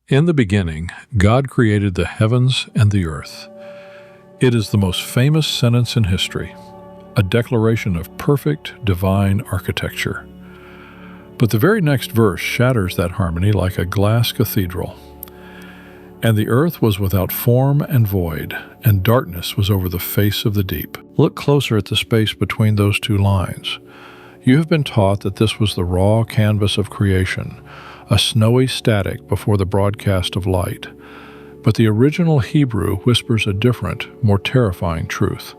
In the beginning, God created the heavens and the earth. It is the most famous sentence in history, a declaration of perfect divine architecture. But the very next verse shatters that harmony like a glass cathedral. And the earth was without form and void, and darkness was over the face of the deep. Look closer at the space between those two lines. You have been taught that this was the raw canvas of creation, a snowy static before the broadcast of light. But the original Hebrew whispers a different, more terrifying truth.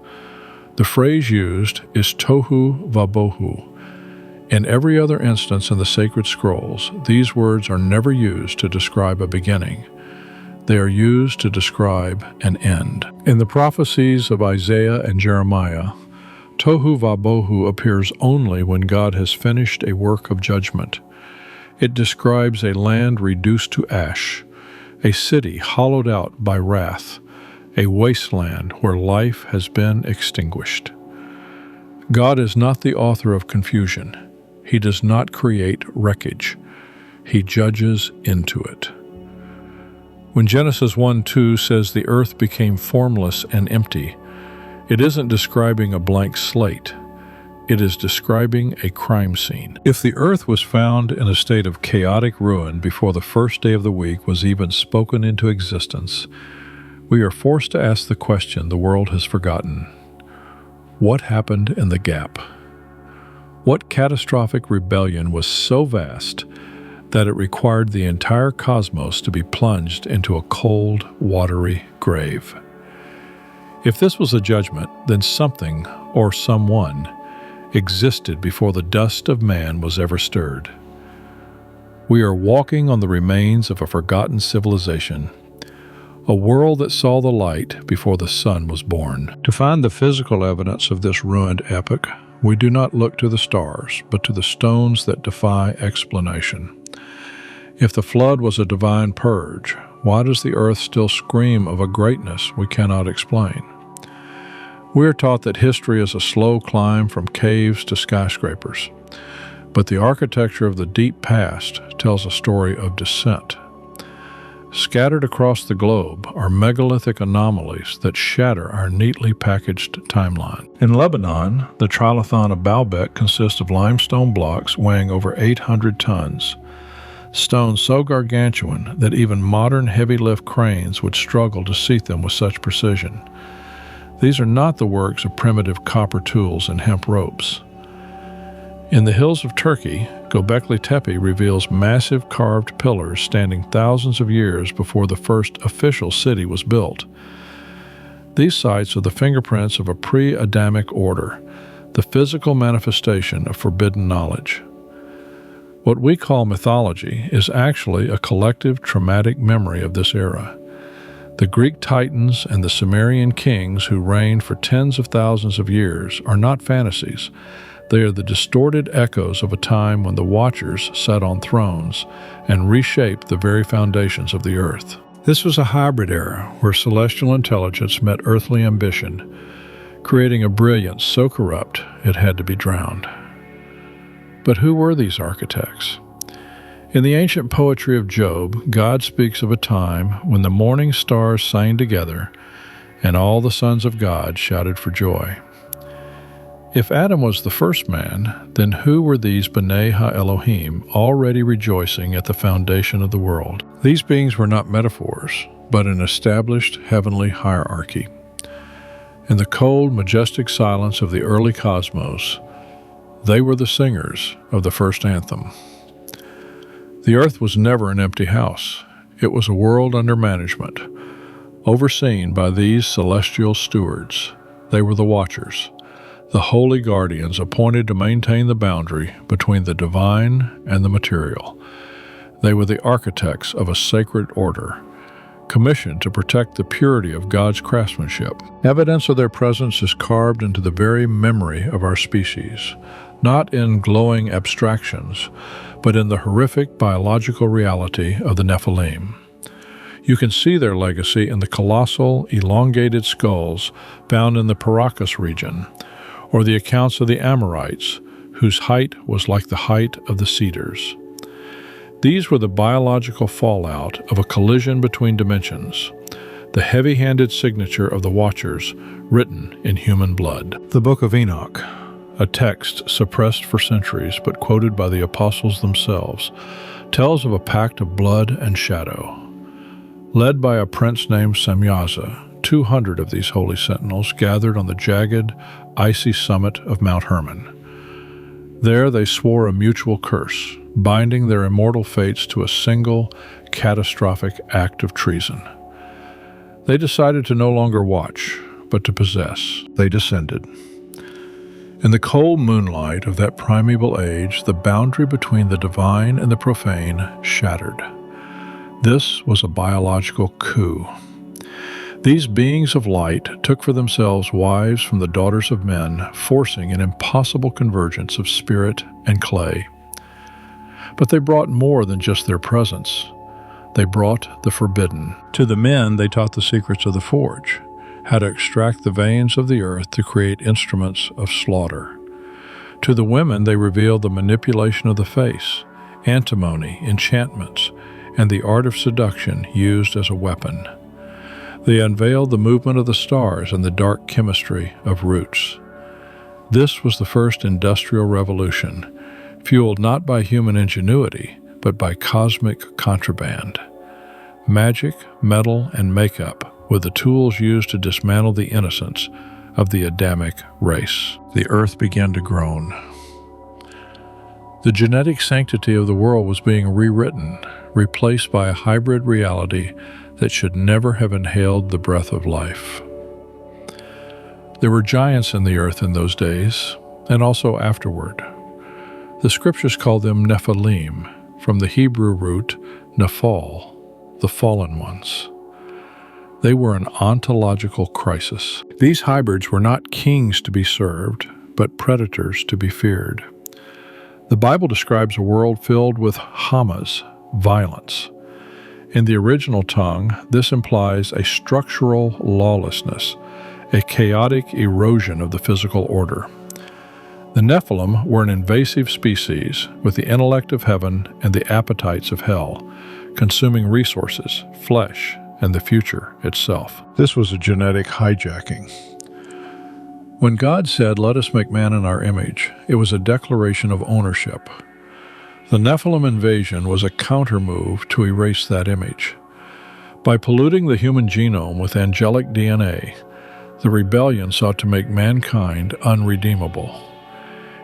The phrase used is tohu va-bohu. In every other instance in the sacred scrolls, these words are never used to describe a beginning. They are used to describe an end. In the prophecies of Isaiah and Jeremiah, tohu va-bohu appears only when God has finished a work of judgment. It describes a land reduced to ash, a city hollowed out by wrath, a wasteland where life has been extinguished. God is not the author of confusion. He does not create wreckage. He judges into it. When Genesis 1:2 says the earth became formless and empty, it isn't describing a blank slate. It is describing a crime scene. If the earth was found in a state of chaotic ruin before the first day of the week was even spoken into existence, we are forced to ask the question the world has forgotten. What happened in the gap? What catastrophic rebellion was so vast that it required the entire cosmos to be plunged into a cold, watery grave? If this was a judgment, then something or someone existed before the dust of man was ever stirred. We are walking on the remains of a forgotten civilization, a world that saw the light before the sun was born. To find the physical evidence of this ruined epoch, we do not look to the stars, but to the stones that defy explanation. If the flood was a divine purge, why does the earth still scream of a greatness we cannot explain? We are taught that history is a slow climb from caves to skyscrapers, but the architecture of the deep past tells a story of descent. Scattered across the globe are megalithic anomalies that shatter our neatly packaged timeline. In Lebanon, the trilithon of Baalbek consists of limestone blocks weighing over 800 tons, stones so gargantuan that even modern heavy-lift cranes would struggle to seat them with such precision. These are not the works of primitive copper tools and hemp ropes. In the hills of Turkey, Göbekli Tepe reveals massive carved pillars standing thousands of years before the first official city was built. These sites are the fingerprints of a pre-Adamic order, the physical manifestation of forbidden knowledge. What we call mythology is actually a collective traumatic memory of this era. The Greek titans and the Sumerian kings who reigned for tens of thousands of years are not fantasies. They are the distorted echoes of a time when the Watchers sat on thrones and reshaped the very foundations of the earth. This was a hybrid era where celestial intelligence met earthly ambition, creating a brilliance so corrupt it had to be drowned. But who were these architects? In the ancient poetry of Job, God speaks of a time when the morning stars sang together and all the sons of God shouted for joy. If Adam was the first man, then who were these B'nai Ha-Elohim already rejoicing at the foundation of the world? These beings were not metaphors, but an established heavenly hierarchy. In the cold, majestic silence of the early cosmos, they were the singers of the first anthem. The earth was never an empty house. It was a world under management, overseen by these celestial stewards. They were the Watchers, the holy guardians appointed to maintain the boundary between the divine and the material. They were the architects of a sacred order, commissioned to protect the purity of God's craftsmanship. Evidence of their presence is carved into the very memory of our species, not in glowing abstractions, but in the horrific biological reality of the Nephilim. You can see their legacy in the colossal, elongated skulls found in the Paracas region, or the accounts of the Amorites, whose height was like the height of the cedars. These were the biological fallout of a collision between dimensions, the heavy-handed signature of the Watchers written in human blood. The Book of Enoch, a text suppressed for centuries but quoted by the apostles themselves, tells of a pact of blood and shadow. Led by a prince named Semyaza, 200 of these holy sentinels gathered on the jagged, icy summit of Mount Hermon. There they swore a mutual curse, binding their immortal fates to a single, catastrophic act of treason. They decided to no longer watch, but to possess. They descended. In the cold moonlight of that primeval age, the boundary between the divine and the profane shattered. This was a biological coup. These beings of light took for themselves wives from the daughters of men, forcing an impossible convergence of spirit and clay. But they brought more than just their presence. They brought the forbidden. To the men, they taught the secrets of the forge, how to extract the veins of the earth to create instruments of slaughter. To the women, they revealed the manipulation of the face, antimony, enchantments, and the art of seduction used as a weapon. They unveiled the movement of the stars and the dark chemistry of roots. This was the first industrial revolution, fueled not by human ingenuity, but by cosmic contraband. Magic, metal, and makeup were the tools used to dismantle the innocence of the Adamic race. The earth began to groan. The genetic sanctity of the world was being rewritten, replaced by a hybrid reality that should never have inhaled the breath of life. There were giants in the earth in those days, and also afterward. The scriptures call them Nephilim, from the Hebrew root Nephal, the fallen ones. They were an ontological crisis. These hybrids were not kings to be served, but predators to be feared. The Bible describes a world filled with hamas, violence. In the original tongue, this implies a structural lawlessness, a chaotic erosion of the physical order. The Nephilim were an invasive species with the intellect of heaven and the appetites of hell, consuming resources, flesh, and the future itself. This was a genetic hijacking. When God said, "Let us make man in our image," it was a declaration of ownership. The Nephilim invasion was a counter-move to erase that image. By polluting the human genome with angelic DNA, the rebellion sought to make mankind unredeemable.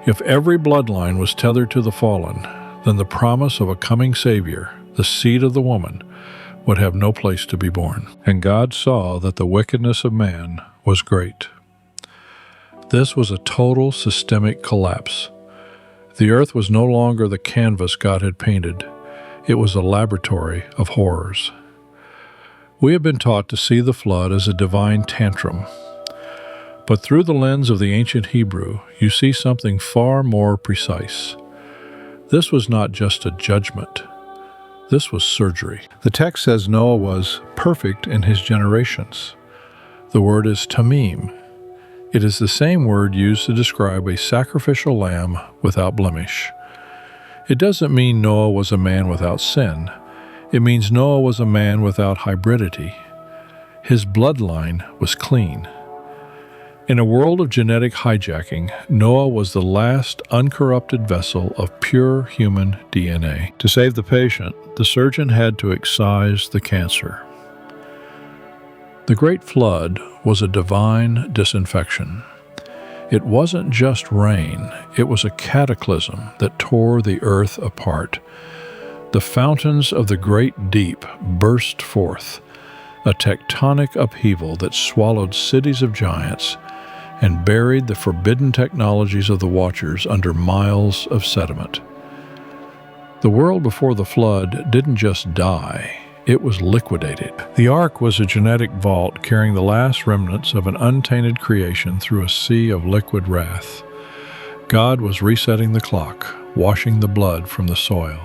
If every bloodline was tethered to the fallen, then the promise of a coming Savior, the seed of the woman, would have no place to be born. And God saw that the wickedness of man was great. This was a total systemic collapse. The earth was no longer the canvas God had painted. It was a laboratory of horrors. We have been taught to see the flood as a divine tantrum. But through the lens of the ancient Hebrew, you see something far more precise. This was not just a judgment. This was surgery. The text says Noah was perfect in his generations. The word is tamim. It is the same word used to describe a sacrificial lamb without blemish. It doesn't mean Noah was a man without sin. It means Noah was a man without hybridity. His bloodline was clean. In a world of genetic hijacking, Noah was the last uncorrupted vessel of pure human DNA. To save the patient, the surgeon had to excise the cancer. The Great Flood was a divine disinfection. It wasn't just rain, it was a cataclysm that tore the earth apart. The fountains of the great deep burst forth, a tectonic upheaval that swallowed cities of giants and buried the forbidden technologies of the Watchers under miles of sediment. The world before the flood didn't just die, it was liquidated. The ark was a genetic vault carrying the last remnants of an untainted creation through a sea of liquid wrath. God was resetting the clock, washing the blood from the soil.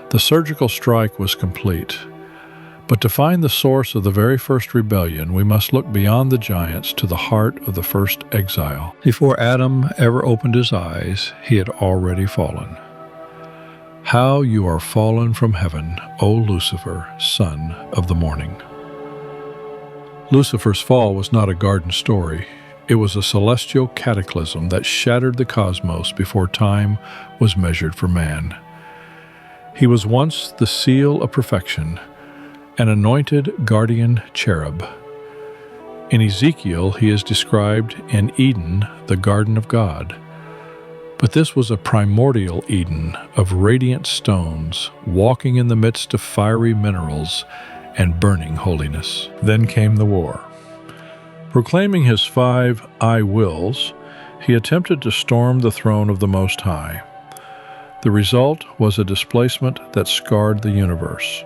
The surgical strike was complete. But to find the source of the very first rebellion, we must look beyond the giants to the heart of the first exile. Before Adam ever opened his eyes, he had already fallen. How you are fallen from heaven, O Lucifer, son of the morning. Lucifer's fall was not a garden story. It was a celestial cataclysm that shattered the cosmos before time was measured for man. He was once the seal of perfection, an anointed guardian cherub. In Ezekiel, he is described in Eden, the garden of God. But this was a primordial Eden of radiant stones, walking in the midst of fiery minerals and burning holiness. Then came the war. Proclaiming his 5 I wills, he attempted to storm the throne of the Most High. The result was a displacement that scarred the universe.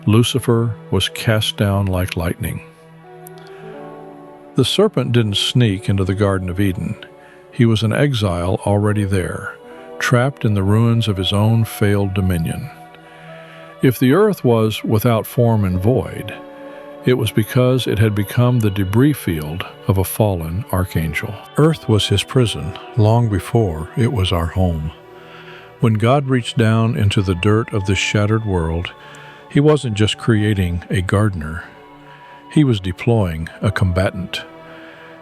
Lucifer was cast down like lightning. The serpent didn't sneak into the Garden of Eden. He was an exile already there, trapped in the ruins of his own failed dominion. If the earth was without form and void, it was because it had become the debris field of a fallen archangel. Earth was his prison long before it was our home. When God reached down into the dirt of this shattered world, he wasn't just creating a gardener. He was deploying a combatant.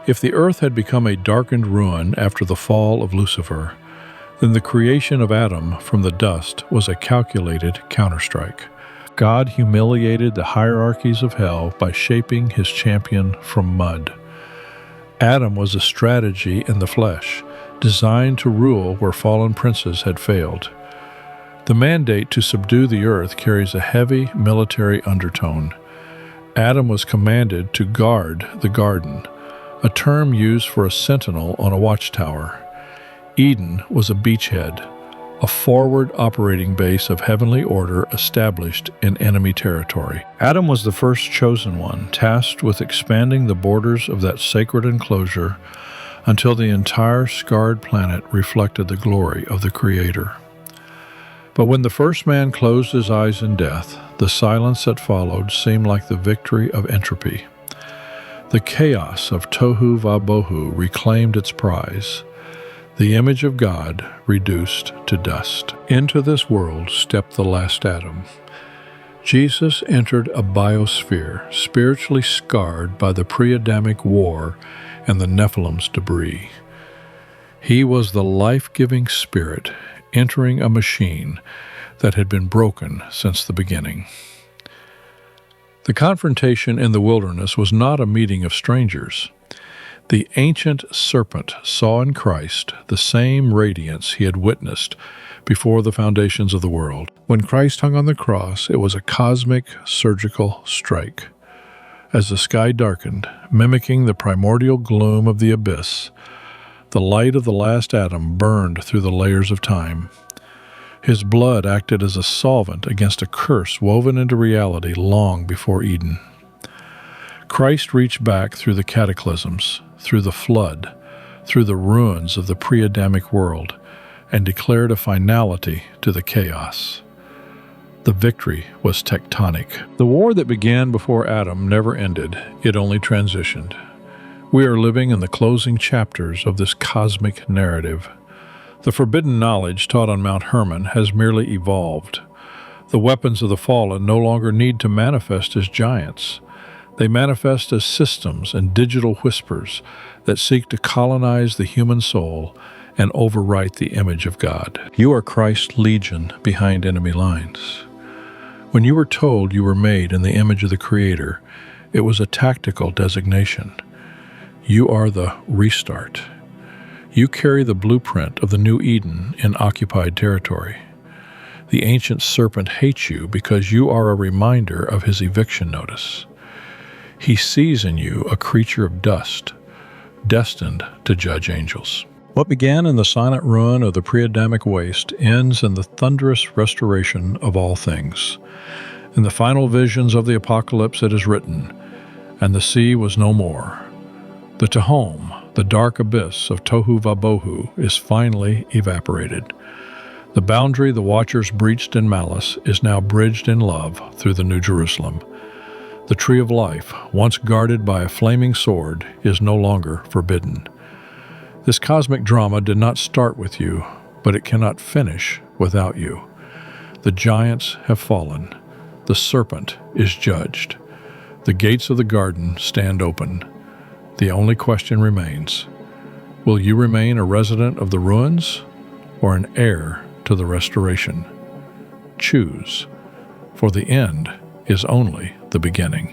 If the earth had become a darkened ruin after the fall of Lucifer, then the creation of Adam from the dust was a calculated counterstrike. God humiliated the hierarchies of hell by shaping his champion from mud. Adam was a strategy in the flesh, designed to rule where fallen princes had failed. The mandate to subdue the earth carries a heavy military undertone. Adam was commanded to guard the garden, a term used for a sentinel on a watchtower. Eden was a beachhead, a forward operating base of heavenly order established in enemy territory. Adam was the first chosen one, tasked with expanding the borders of that sacred enclosure until the entire scarred planet reflected the glory of the Creator. But when the first man closed his eyes in death, the silence that followed seemed like the victory of entropy. The chaos of Tohu Va-Bohu reclaimed its prize, the image of God reduced to dust. Into this world stepped the last Adam. Jesus entered a biosphere spiritually scarred by the Pre-Adamic war and the Nephilim's debris. He was the life-giving spirit entering a machine that had been broken since the beginning. The confrontation in the wilderness was not a meeting of strangers. The ancient serpent saw in Christ the same radiance he had witnessed before the foundations of the world. When Christ hung on the cross, it was a cosmic surgical strike. As the sky darkened, mimicking the primordial gloom of the abyss, the light of the last Adam burned through the layers of time. His blood acted as a solvent against a curse woven into reality long before Eden. Christ reached back through the cataclysms, through the flood, through the ruins of the pre-Adamic world, and declared a finality to the chaos. The victory was tectonic. The war that began before Adam never ended, it only transitioned. We are living in the closing chapters of this cosmic narrative. The forbidden knowledge taught on Mount Hermon has merely evolved. The weapons of the fallen no longer need to manifest as giants. They manifest as systems and digital whispers that seek to colonize the human soul and overwrite the image of God. You are Christ's legion behind enemy lines. When you were told you were made in the image of the Creator, it was a tactical designation. You are the restart. You carry the blueprint of the new Eden in occupied territory. The ancient serpent hates you because you are a reminder of his eviction notice. He sees in you a creature of dust, destined to judge angels. What began in the silent ruin of the pre-Adamic waste ends in the thunderous restoration of all things. In the final visions of the apocalypse it is written, "And the sea was no more." The Tehom, the dark abyss of Tohu Va-Bohu, is finally evaporated. The boundary the watchers breached in malice is now bridged in love through the New Jerusalem. The tree of life, once guarded by a flaming sword, is no longer forbidden. This cosmic drama did not start with you, but it cannot finish without you. The giants have fallen. The serpent is judged. The gates of the garden stand open. The only question remains: will you remain a resident of the ruins or an heir to the restoration? Choose, for the end is only the beginning.